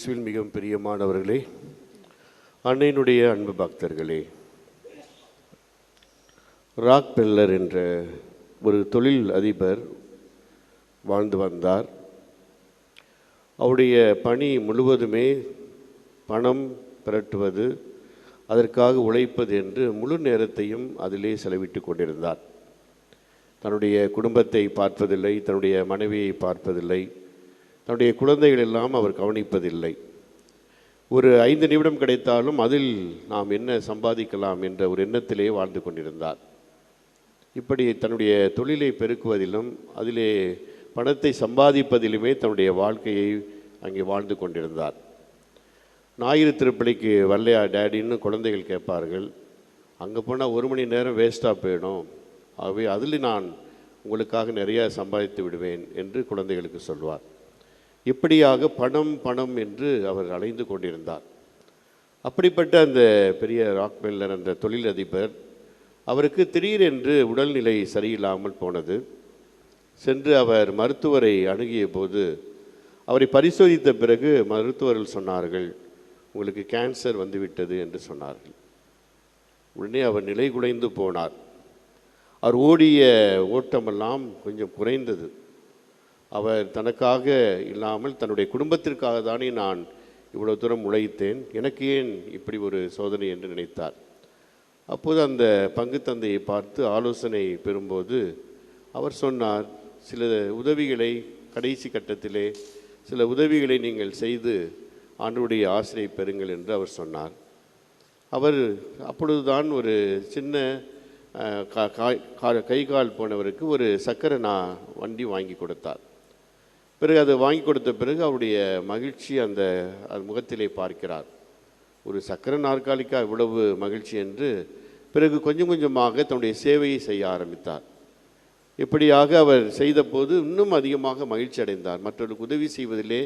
இயேசுவில் மிகவும் பிரியமானவர்களே, அன்னையினுடைய அன்பு பக்தர்களே, ராக்பெல்லர் என்ற ஒரு தொழில் அதிபர் வாழ்ந்து வந்தார். அவருடைய பணி முழுவதுமே பணம் திரட்டுவது, அதற்காக உழைப்பது என்று முழு நேரத்தையும் அதிலே செலவிட்டு கொண்டிருந்தார். தன்னுடைய குடும்பத்தை பார்ப்பதில்லை, தன்னுடைய மனைவியை பார்ப்பதில்லை, தன்னுடைய குழந்தைகள் எல்லாம் அவர் கவனிப்பதில்லை. ஒரு 5 நிமிடம் கிடைத்தாலும் அதில் நாம் என்ன சம்பாதிக்கலாம் என்ற ஒரு எண்ணத்திலே வாழ்ந்து கொண்டிருந்தார். இப்படி தன்னுடைய தொழிலை பெருக்குவதிலும் அதிலே பணத்தை சம்பாதிப்பதிலுமே தன்னுடைய வாழ்க்கையை அங்கே வாழ்ந்து கொண்டிருந்தார். ஞாயிறு திருப்பலிக்கு வரலையா டேடின்னு குழந்தைகள் கேட்பார்கள். அங்கே போனால் 1 மணி நேரம் வேஸ்ட்டாக போயிடும், ஆகவே அதில் நான் உங்களுக்காக நிறையா சம்பாதித்து விடுவேன் என்று குழந்தைகளுக்கு சொல்வார். இப்படியாக பணம் பணம் என்று அவர் அலைந்து கொண்டிருந்தார். அப்படிப்பட்ட அந்த பெரிய ராக்பெல்லர் அந்த தொழிலதிபர், அவருக்கு திடீரென்று உடல்நிலை சரியில்லாமல் போனது. சென்று அவர் மருத்துவரை அணுகிய போது அவரை பரிசோதித்த பிறகு மருத்துவர்கள் சொன்னார்கள், உங்களுக்கு கேன்சர் வந்துவிட்டது என்று சொன்னார்கள். உடனே அவர் நிலை குலைந்து போனார். அவர் ஓடிய ஓட்டமெல்லாம் கொஞ்சம் குறைந்தது. அவர் தனக்காக இல்லாமல் தன்னுடைய குடும்பத்திற்காக தானே நான் இவ்வளோ தூரம் உழைத்தேன், எனக்கு ஏன் இப்படி ஒரு சோதனை என்று நினைத்தார். அப்போது அந்த பங்கு தந்தையை பார்த்து ஆலோசனை பெறும்போது அவர் சொன்னார், சில உதவிகளை கடைசி கட்டத்திலே சில உதவிகளை நீங்கள் செய்து ஆண்டவருடைய ஆசிரியை பெறுங்கள் என்று அவர் சொன்னார். அவர் அப்பொழுதுதான் ஒரு சின்ன கை கால் போனவருக்கு ஒரு சக்கரை வண்டி வாங்கி கொடுத்தார். பிறகு அதை வாங்கி கொடுத்த பிறகு அவருடைய மகிழ்ச்சி அந்த முகத்திலே பார்க்கிறார். ஒரு சக்கரை நாற்காலிக்கா இவ்வளவு மகிழ்ச்சி என்று பிறகு கொஞ்சம் கொஞ்சமாக தன்னுடைய சேவையை செய்ய ஆரம்பித்தார். இப்படியாக அவர் செய்த போது இன்னும் அதிகமாக மகிழ்ச்சி அடைந்தார். மற்றவர்களுக்கு உதவி செய்வதிலே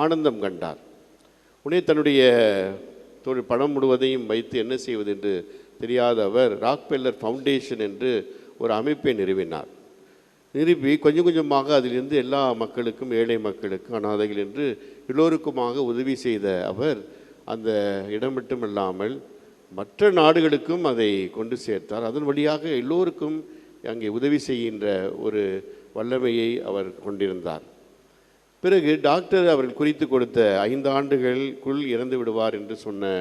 ஆனந்தம் கண்டார். உடனே தன்னுடைய பணம் முழுவதையும் வைத்து என்ன செய்வது என்று தெரியாத அவர் ராக்பெல்லர் ஃபவுண்டேஷன் என்று ஒரு அமைப்பை நிறுவினார். நிறுவி கொஞ்சம் கொஞ்சமாக அதிலிருந்து எல்லா மக்களுக்கும், ஏழை மக்களுக்கு, அனாதைகள் என்று எல்லோருக்குமாக உதவி செய்த அவர் அந்த இடம் மட்டுமில்லாமல் மற்ற நாடுகளுக்கும் அதை கொண்டு சேர்த்தார். அதன் வழியாக எல்லோருக்கும் அங்கே உதவி செய்கின்ற ஒரு வல்லமையை அவர் கொண்டிருந்தார். பிறகு டாக்டர் அவர்கள் குறித்து கொடுத்த 5 ஆண்டுகளுக்குள் இறந்து விடுவார் என்று சொன்ன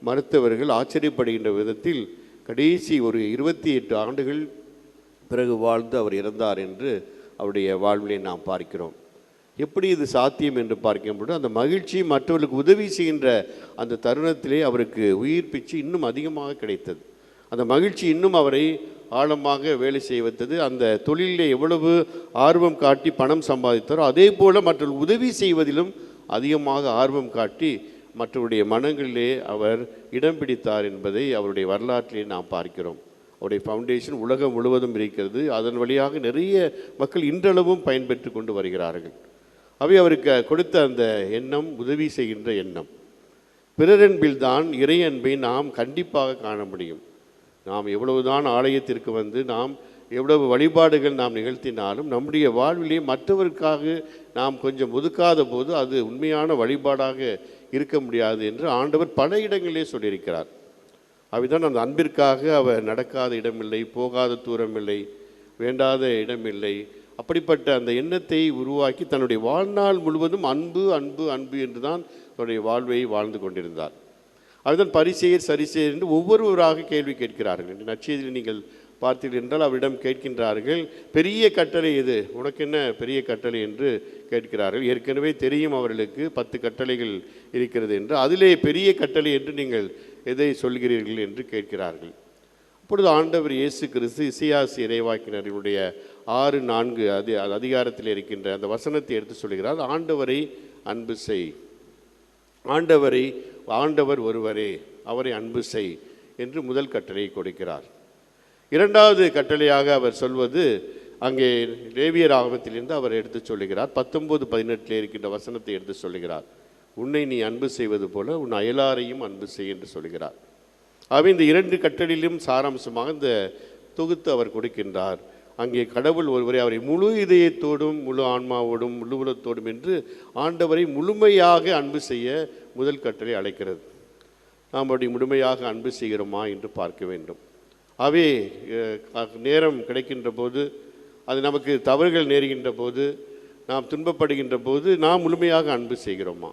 மருத்துவர்கள் ஆச்சரியப்படுகின்ற விதத்தில் கடைசி ஒரு 28 ஆண்டுகள் பிறகு வாழ்ந்து அவர் இறந்தார் என்று அவருடைய வாழ்விலை நாம் பார்க்கிறோம். எப்படி இது சாத்தியம் என்று பார்க்கும்போது அந்த மகிழ்ச்சி மற்றவர்களுக்கு உதவி செய்கின்ற அந்த தருணத்திலே அவருக்கு உயிர் பிச்சு இன்னும் அதிகமாக கிடைத்தது. அந்த மகிழ்ச்சி இன்னும் அவரை ஆழமாக வேலை செய்ய வைத்தது. அந்த தொழிலில் எவ்வளவு ஆர்வம் காட்டி பணம் சம்பாதித்தாரோ அதே போல் மற்றவர்கள் உதவி செய்வதிலும் அதிகமாக ஆர்வம் காட்டி மற்றவருடைய மனங்களிலே அவர் இடம் பிடித்தார் என்பதை அவருடைய வரலாற்றிலே நாம் பார்க்கிறோம். அவருடைய ஃபவுண்டேஷன் உலகம் முழுவதும் இருக்கிறது. அதன் வழியாக நிறைய மக்கள் இன்றளவும் பயன்பெற்று கொண்டு வருகிறார்கள். அவை அவருக்கு கொடுத்த அந்த எண்ணம் உதவி செய்கின்ற எண்ணம். பிறரன்பில்தான் இறை அன்பை நாம் கண்டிப்பாக காண முடியும். நாம் எவ்வளவுதான் ஆலயத்திற்கு வந்து நாம் எவ்வளவு வழிபாடுகள் நாம் நிகழ்த்தினாலும் நம்முடைய வாழ்விலே மற்றவருக்காக நாம் கொஞ்சம் ஒதுக்காத போது அது உண்மையான வழிபாடாக இருக்க முடியாது என்று ஆண்டவர் பல இடங்களிலே சொல்லியிருக்கிறார். அவைதான் அந்த அன்பிற்காக அவர் நடக்காத இடமில்லை, போகாத தூரமில்லை, வேண்டாத இடமில்லை. அப்படிப்பட்ட அந்த எண்ணத்தை உருவாக்கி தன்னுடைய வாழ்நாள் முழுவதும் அன்பு அன்பு அன்பு என்று தான் தன்னுடைய வாழ்வை வாழ்ந்து கொண்டிருந்தார். அதுதான் பரிசேயர் சரிசேயர் என்று ஒவ்வொருவராக கேள்வி கேட்கிறார்கள். என்று நற்செய்தியில் நீங்கள் பார்த்தீர்கள் என்றால் அவரிடம் கேட்கின்றார்கள், பெரிய கட்டளை எது, உனக்கு என்ன பெரிய கட்டளை என்று கேட்கிறார்கள். ஏற்கனவே தெரியும் அவர்களுக்கு 10 கட்டளைகள் இருக்கிறது என்று. அதிலே பெரிய கட்டளை என்று நீங்கள் எதை சொல்கிறீர்கள் என்று கேட்கிறார்கள். அப்பொழுது ஆண்டவர் இயேசு கிறிஸ்து இசையாசி இறைவாக்கினர்களுடைய 6:4 அதிகாரத்தில் இருக்கின்ற அந்த வசனத்தை எடுத்து சொல்கிறார். ஆண்டவரை அன்பு செய், ஆண்டவர் ஒருவரே, அவரை அன்பு செய் என்று முதல் கட்டளையை கொடுக்கிறார். 2வது கட்டளையாக அவர் சொல்வது அங்கே லேவியர் ஆகமத்திலிருந்து அவர் எடுத்து சொல்லுகிறார். 19:18 இருக்கின்ற வசனத்தை எடுத்து சொல்லுகிறார். உன்னை நீ அன்பு செய்வது போல உன் அயலாரையும் அன்பு செய் என்று சொல்கிறார். ஆகவே இந்த 2 கட்டளையிலும் சாராம்சமாக இந்த தொகுத்து அவர் கொடுக்கின்றார். அங்கே கடவுள் ஒருவரை அவரை முழு இதயத்தோடும் முழு ஆன்மாவோடும் முழு உலகத்தோடும் என்று ஆண்டவரை முழுமையாக அன்பு செய்ய முதல் கட்டளை அழைக்கிறது. நாம் அப்படி முழுமையாக அன்பு செய்கிறோமா என்று பார்க்க வேண்டும். அவே நேரம் கிடைக்கின்ற போது, அது நமக்கு தவறுகள் நேருகின்ற போது, நாம் துன்பப்படுகின்ற போது நாம் முழுமையாக அன்பு செய்கிறோமா?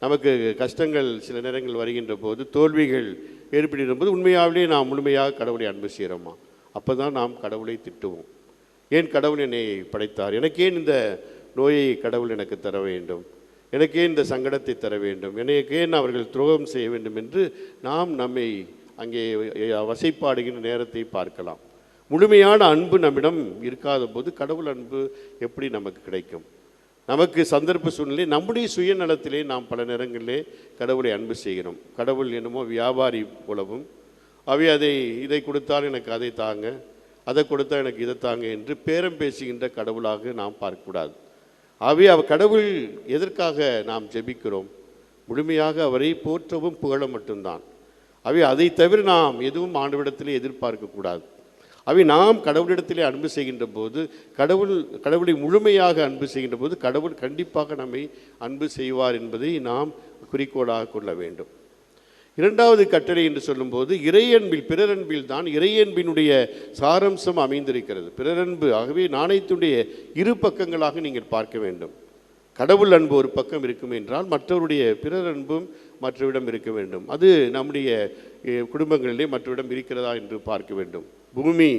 நமக்கு கஷ்டங்கள் சில நேரங்கள் வருகின்ற போது, தோல்விகள் ஏற்படுகின்ற போது உண்மையாகவே நாம் முழுமையாக கடவுளை அன்பு செய்கிறோமா? அப்போ தான் நாம் கடவுளை திட்டுவோம். ஏன் கடவுள் என்னை படைத்தார்? எனக்கு ஏன் இந்த நோயை கடவுள் எனக்கு தர வேண்டும்? எனக்கு ஏன் இந்த சங்கடத்தை தர வேண்டும்? எனக்கு ஏன் அவர்கள் துரோகம் செய்ய வேண்டும் என்று நாம் நம்மை அங்கே வசைப்பாடுகின்ற நேரத்தை பார்க்கலாம். முழுமையான அன்பு நம்மிடம் இருக்காத போது கடவுள் அன்பு எப்படி நமக்கு கிடைக்கும்? நமக்கு சந்தர்ப்ப சூழ்நிலை, நம்முடைய சுயநலத்திலே நாம் பல நேரங்களிலே கடவுளை அன்பு செய்கிறோம். கடவுள் என்னமோ வியாபாரி போலவும், இதை கொடுத்தால் எனக்கு அதை தாங்க, அதை கொடுத்தால் எனக்கு இதை தாங்க என்று பேரம் பேசுகின்ற கடவுளாக நாம் பார்க்கக்கூடாது. கடவுள் எதற்காக நாம் ஜெபிக்கிறோம்? முழுமையாக அவரை போற்றவும் புகழ மட்டும்தான். அதை தவிர நாம் எதுவும் ஆண்டவரிடத்திலே எதிர்பார்க்கக்கூடாது. நாம் கடவுளிடத்திலே அன்பு செய்கின்ற போது, கடவுளை முழுமையாக அன்பு செய்கின்ற போது கடவுள் கண்டிப்பாக நம்மை அன்பு செய்வார் என்பதை நாம் குறிக்கோளாக கொள்ள வேண்டும். இரண்டாவது கட்டளை என்று சொல்லும்போது இறையன்பில், பிறரன்பில் தான் இறையன்பினுடைய சாரம்சம் அமைந்திருக்கிறது. பிறரன்பு ஆகவே நாணயத்துடைய இரு பக்கங்களாக நீங்கள் பார்க்க வேண்டும். கடவுள் அன்பு ஒரு பக்கம் இருக்கும் என்றால் மற்றவருடைய பிறர் அன்பும் மற்றவிடம் இருக்க வேண்டும். அது நம்முடைய குடும்பங்களிலே மற்றவிடம் இருக்கிறதா என்று பார்க்க வேண்டும். பூமி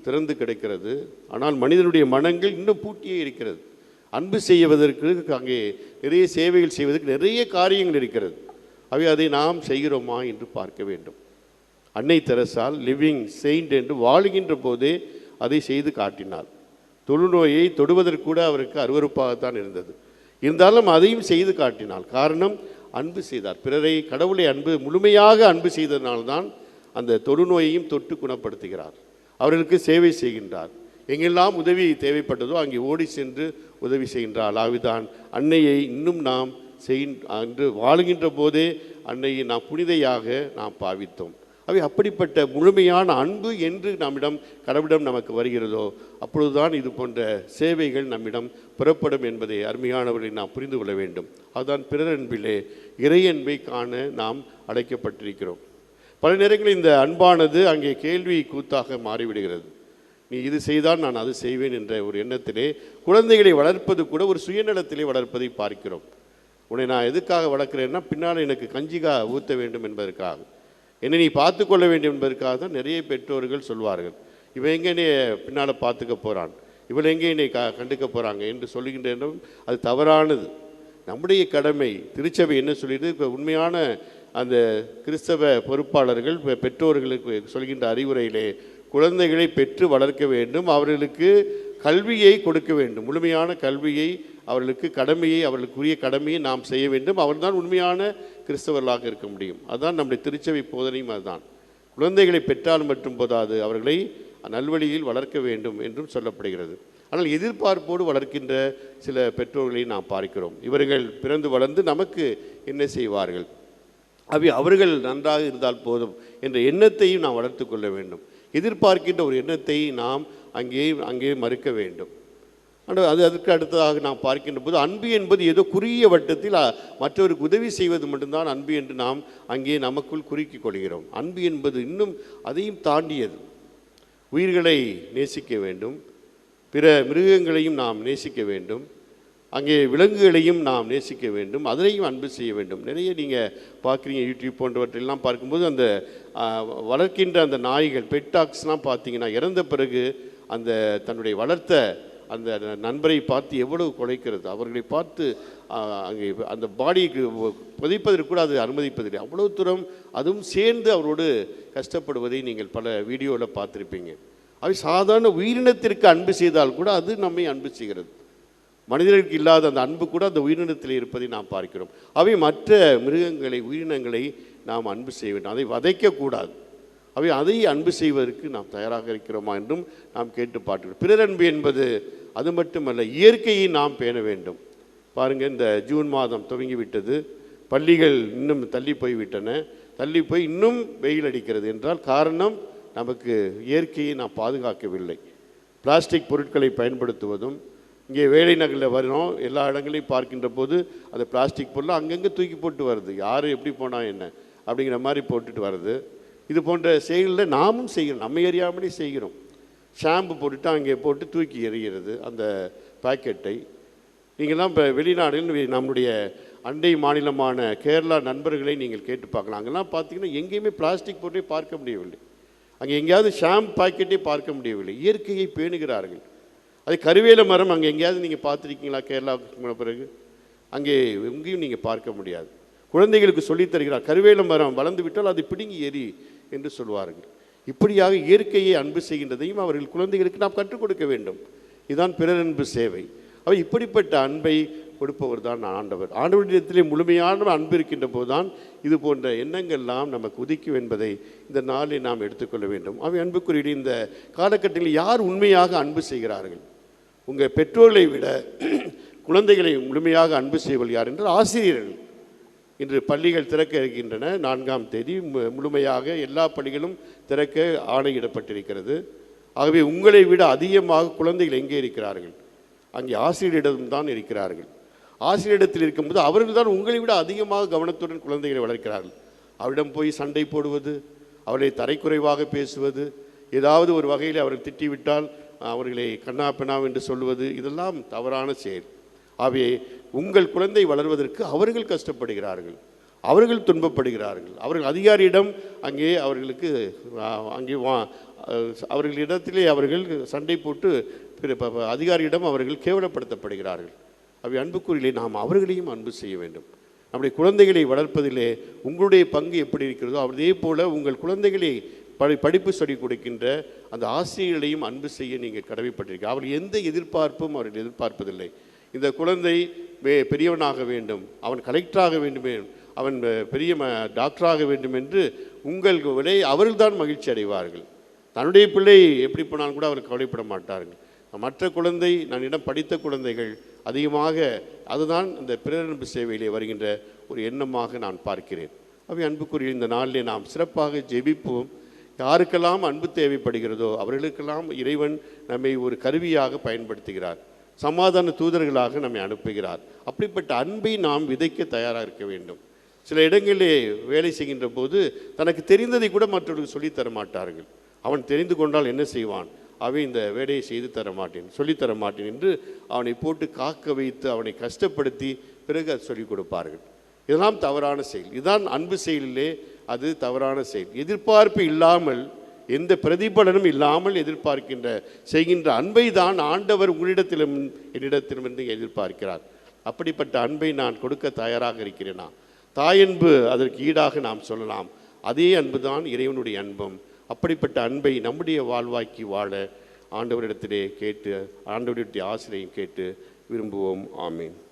திறந்து கிடக்கிறது, ஆனால் மனிதனுடைய மனங்கள் இன்னும் பூட்டியே இருக்கிறது. அன்பு செய்வதற்கு அங்கே நிறைய சேவைகள் செய்வதற்கு நிறைய காரியங்கள் இருக்கிறது. அதை நாம் செய்கிறோமா என்று பார்க்க வேண்டும். அன்னை தெரசால் லிவிங் செயின்ட் என்று வாழுகின்ற போதே அதை செய்து காட்டினார். தொழுநோயை தொடுவதற்கு கூட அவருக்கு அருவருப்பாகத்தான் இருந்தது. இருந்தாலும் அதையும் செய்து காட்டினாள். காரணம், அன்பு செய்தார். பிறரை, கடவுளை முழுமையாக அன்பு செய்ததனால்தான் அந்த தொழுநோயையும் தொட்டு குணப்படுத்துகிறார். அவர்களுக்கு சேவை செய்கின்றார். எங்கெல்லாம் உதவி தேவைப்பட்டதோ அங்கே ஓடி சென்று உதவி செய்கின்றார். ஆவிதான் அன்னையை இன்னும் நாம் அன்று வாழுகின்ற போதே அன்னையை நாம் புனிதையாக நாம் பாவித்தோம். அப்படிப்பட்ட முழுமையான அன்பு என்று கடவுளிடம் நமக்கு வருகிறதோ அப்பொழுதுதான் இது போன்ற சேவைகள் நம்மிடம் புறப்படும் என்பதை அருமையானவர்களை நாம் புரிந்து கொள்ள வேண்டும். அதுதான் பிறரன்பிலே இறையன்பை காண நாம் அழைக்கப்பட்டிருக்கிறோம். பல நேரங்களில் இந்த அன்பானது அங்கே கேள்வி கூத்தாக மாறிவிடுகிறது. நீ இது செய்தால் நான் அது செய்வேன் என்ற ஒரு எண்ணத்திலே குழந்தைகளை வளர்ப்பது கூட ஒரு சுயநலத்திலே வளர்ப்பதை பார்க்கிறோம். உன்னை நான் எதுக்காக வளர்க்குறேன்னா, பின்னால் எனக்கு கஞ்சிகா ஊற்ற வேண்டும் என்பதற்காக, என்னை நீ பார்த்து கொள்ள வேண்டும் என்பதற்காக தான் நிறைய பெற்றோர்கள் சொல்வார்கள். இவன் எங்கே என்னை பின்னால் பார்த்துக்க போகிறான், இவள் எங்கே என்னை கண்டுக்க போகிறாங்க என்று சொல்லுகின்ற எண்ணம் அது தவறானது. நம்முடைய கடமை, திருச்சபை என்ன சொல்லிட்டு இப்போ உண்மையான அந்த கிறிஸ்தவ பொறுப்பாளர்கள் பெற்றோர்களுக்கு சொல்கின்ற அறிவுரையிலே குழந்தைகளை பெற்று வளர்க்க வேண்டும், அவர்களுக்கு கல்வியை கொடுக்க வேண்டும், முழுமையான கல்வியை அவர்களுக்கு அவர்களுக்குரிய கடமையை நாம் செய்ய வேண்டும். அவர்தான் உண்மையான கிறிஸ்தவர்களாக இருக்க முடியும். அதுதான் நம்முடைய திருச்சபை போதனையும் அதுதான். குழந்தைகளை பெற்றால் மட்டும் போதாது, அவர்களை நல்வழியில் வளர்க்க வேண்டும் என்றும் சொல்லப்படுகிறது. ஆனால் எதிர்பார்ப்போடு வளர்க்கின்ற சில பெற்றோர்களை நாம் பார்க்கிறோம். இவர்கள் பிறந்து வளர்ந்து நமக்கு என்ன செய்வார்கள், அவர்கள் நன்றாக இருந்தால் போதும் என்ற எண்ணத்தையும் நாம் வளர்த்து கொள்ள வேண்டும். எதிர்பார்க்கின்ற ஒரு எண்ணத்தை நாம் அங்கே மறுக்க வேண்டும். ஆனால் அதற்கு அடுத்ததாக நாம் பார்க்கின்ற போது அன்பு என்பது ஏதோ குறுகிய வட்டத்தில் மற்றவருக்கு உதவி செய்வது மட்டும்தான் அன்பு என்று நாம் அங்கே நமக்குள் குறுக்கிக் கொள்கிறோம். அன்பு என்பது இன்னும் அதையும் தாண்டியது. உயிர்களை நேசிக்க வேண்டும், பிற மிருகங்களையும் நாம் நேசிக்க வேண்டும், அங்கே விலங்குகளையும் நாம் நேசிக்க வேண்டும், அதனையும் அன்பு செய்ய வேண்டும். நிறைய நீங்கள் பார்க்குறீங்க, யூடியூப் போன்றவற்றெல்லாம் பார்க்கும்போது அந்த வளர்க்கின்ற அந்த நாய்கள், பெட் டாக்ஸ்லாம் பார்த்தீங்கன்னா இறந்த பிறகு அந்த தன்னுடைய வளர்த்த அந்த நண்பரை பார்த்து எவ்வளவு குலைக்கிறது, அவர்களை பார்த்து அங்கே அந்த பாடிக்கு புதைப்பதற்கு கூட அது அனுமதிப்பதில்லை. அவ்வளோ தூரம் அதுவும் சேர்ந்து அவரோடு கஷ்டப்படுவதை நீங்கள் பல வீடியோவில் பார்த்துருப்பீங்க. சாதாரண உயிரினத்திற்கு அன்பு செய்தால் கூட அது நம்மை அன்பு செய்கிறது. மனிதர்களுக்கு இல்லாத அந்த அன்பு கூட அந்த உயிரினத்தில் இருப்பதை நாம் பார்க்கிறோம். மற்ற மிருகங்களை, உயிரினங்களை நாம் அன்பு செய்ய வேண்டும், அதை வதைக்கக்கூடாது. அதை அன்பு செய்வதற்கு நாம் தயாராக இருக்கிறோமா என்றும் நாம் கேட்டு பார்க்கிறோம். பிறரன்பு என்பது அது மட்டுமல்ல, இயற்கையை நாம் பேண வேண்டும். பாருங்கள், இந்த ஜூன் மாதம் துவங்கிவிட்டது, பள்ளிகள் இன்னும் தள்ளி போய்விட்டன, தள்ளி போய் இன்னும் வெயில் அடிக்கிறது என்றால் காரணம் நமக்கு இயற்கையை நாம் பாதுகாக்கவில்லை. பிளாஸ்டிக் பொருட்களை பயன்படுத்துவதும், இங்கே வேலை நகரில் வரோம், எல்லா இடங்களையும் பார்க்கின்ற போது அந்த பிளாஸ்டிக் பொருளை அங்கங்கே தூக்கி போட்டு வருது. யார் எப்படி போனால் என்ன அப்படிங்கிற மாதிரி போட்டுட்டு வருது. இது போன்ற செயல்களில் நாமும் செய்கிறோம், நம்ம அறியாமலே செய்கிறோம். ஷாம்பு போட்டுட்டு அங்கே போட்டு தூக்கி எறிகிறது அந்த பாக்கெட்டை. நீங்கள்லாம் இப்போ வெளிநாடுகள், நம்முடைய அண்டை மாநிலமான கேரளா நண்பர்களை நீங்கள் கேட்டு பார்க்கலாம். அங்கெல்லாம் பார்த்தீங்கன்னா எங்கேயுமே பிளாஸ்டிக் பொருளை பார்க்க முடியவில்லை. அங்கே எங்கேயாவது ஷாம்பு பாக்கெட்டை பார்க்க முடியவில்லை. இயற்கையை பேணுகிறார்கள். அது கருவேல மரம் அங்கே எங்கேயாவது நீங்கள் பார்த்துருக்கீங்களா? கேரளாவுக்கு போன பிறகு அங்கே எங்கேயும் நீங்கள் பார்க்க முடியாது. குழந்தைகளுக்கு சொல்லித் தருகிறார், கருவேல மரம் வளர்ந்து விட்டால் அது பிடுங்கி எரி என்று சொல்வார்கள். இப்படியாக இயற்கையை அன்பு செய்கின்றதையும் அவர்கள் குழந்தைகளுக்கு நாம் கற்றுக் கொடுக்க வேண்டும். இதுதான் பிறரன்பு சேவை. அவர் இப்படிப்பட்ட அன்பை கொடுப்பவர் தான் ஆண்டவர். ஆண்டவரிடத்திலே முழுமையான அன்பு இருக்கின்ற போதுதான் இது போன்ற எண்ணங்கள்லாம் நமக்கு உதிக்கும் என்பதை இந்த நாளில் நாம் எடுத்துக்கொள்ள வேண்டும். அவை அன்புக்குரிய இந்த காலகட்டத்தில் யார் உண்மையாக அன்பு செய்கிறார்கள்? உங்கள் பெற்றோர்களை விட குழந்தைகளை முழுமையாக அன்பு செய்வது யார் என்றால் ஆசிரியர்கள். இன்று பள்ளிகள் திறக்க இருக்கின்றன. 4ஆம் தேதி முழுமையாக எல்லா பள்ளிகளும் திறக்க ஆணையிடப்பட்டிருக்கிறது. ஆகவே உங்களை விட அதிகமாக குழந்தைகள் எங்கே இருக்கிறார்கள்? அங்கே ஆசிரியரிடம்தான் இருக்கிறார்கள். ஆசிரியரிடத்தில் இருக்கும்போது அவர்கள் தான் உங்களை விட அதிகமாக கவனத்துடன் குழந்தைகளை வளர்க்கிறார்கள். அவரிடம் போய் சண்டை போடுவது, அவர்களை தரைக்குறைவாக பேசுவது, ஏதாவது ஒரு வகையில் அவர்கள் திட்டிவிட்டால் அவர்களை கண்ணா என்று சொல்வது, இதெல்லாம் தவறான செயல். ஆகவே உங்கள் குழந்தை வளர்வதற்கு அவர்கள் கஷ்டப்படுகிறார்கள், அவர்கள் துன்பப்படுகிறார்கள். அவர்கள் அதிகாரியிடம் அங்கே அவர்களுக்கு அவர்களிடத்திலே அவர்கள் சண்டை போட்டு அதிகாரியிடம் அவர்கள் கேவலப்படுத்தப்படுகிறார்கள். அவை அன்புக்குறியிலே நாம் அவர்களையும் அன்பு செய்ய வேண்டும். நம்முடைய குழந்தைகளை வளர்ப்பதிலே உங்களுடைய பங்கு எப்படி இருக்கிறதோ அதே போல் உங்கள் குழந்தைகளை படிப்பு சொல்லிக் கொடுக்கின்ற அந்த ஆசிரியர்களையும் அன்பு செய்ய நீங்கள் கடமைப்பட்டிருக்க. அவர்கள் எந்த எதிர்பார்ப்பும் அவர்கள் எதிர்பார்ப்பதில்லை. இந்த குழந்தை பெரியவனாக வேண்டும், அவன் கலெக்டராக வேண்டும், அவன் பெரிய டாக்டராக வேண்டும் என்று உங்கள் விலை அவர்கள்தான் மகிழ்ச்சி அடைவார்கள். தன்னுடைய பிள்ளை எப்படி போனாலும் கூட அவர் கவலைப்பட மாட்டார்கள். மற்ற குழந்தை, என்னிடம் படித்த குழந்தைகள் அதிகமாக, அதுதான் இந்த பிறரன்பு சேவையிலே வருகின்ற ஒரு எண்ணமாக நான் பார்க்கிறேன். அவை அன்புக்குரிய இந்த நாளிலே நாம் சிறப்பாக ஜெபிப்போம். யாருக்கெல்லாம் அன்பு தேவைப்படுகிறதோ அவர்களுக்கெல்லாம் இறைவன் நம்மை ஒரு கருவியாக பயன்படுத்துகிறார், சமாதான தூதர்களாக நம்மை அனுப்புகிறார். அப்படிப்பட்ட அன்பை நாம் விதைக்க தயாராக இருக்க வேண்டும். சில இடங்களிலே வேலை செய்கின்ற போது தனக்கு தெரிந்ததை கூட மற்றவர்களுக்கு சொல்லித்தர மாட்டார்கள். அவன் தெரிந்து கொண்டால் என்ன செய்வான்? அவை இந்த வேலையை செய்து தர மாட்டேன், சொல்லித்தர மாட்டேன் என்று அவனை போட்டு காக்க வைத்து அவனை கஷ்டப்படுத்தி பிறகு அது சொல்லிக் கொடுப்பார்கள். இதெல்லாம் தவறான செயல். இதுதான் அன்பு செயலிலே அது தவறான செயல். எதிர்பார்ப்பு இல்லாமல், எந்த பிரதிபலனும் இல்லாமல் செய்கின்ற அன்பை தான் ஆண்டவர் உங்களிடத்திலும் என்னிடத்திலும் என்று எதிர்பார்க்கிறார். அப்படிப்பட்ட அன்பை நான் கொடுக்க தயாராக இருக்கிறேனா? தாயன்பு அதற்கு ஈடாக நாம் சொல்லலாம். அதே அன்பு தான் இறைவனுடைய அன்பும். அப்படிப்பட்ட அன்பை நம்முடைய வாழ்வாக்கி வாழ ஆண்டவரிடத்திலே கேட்டு, ஆண்டவருடைய ஆசிரியை கேட்டு விரும்புவோம். ஆமீன்.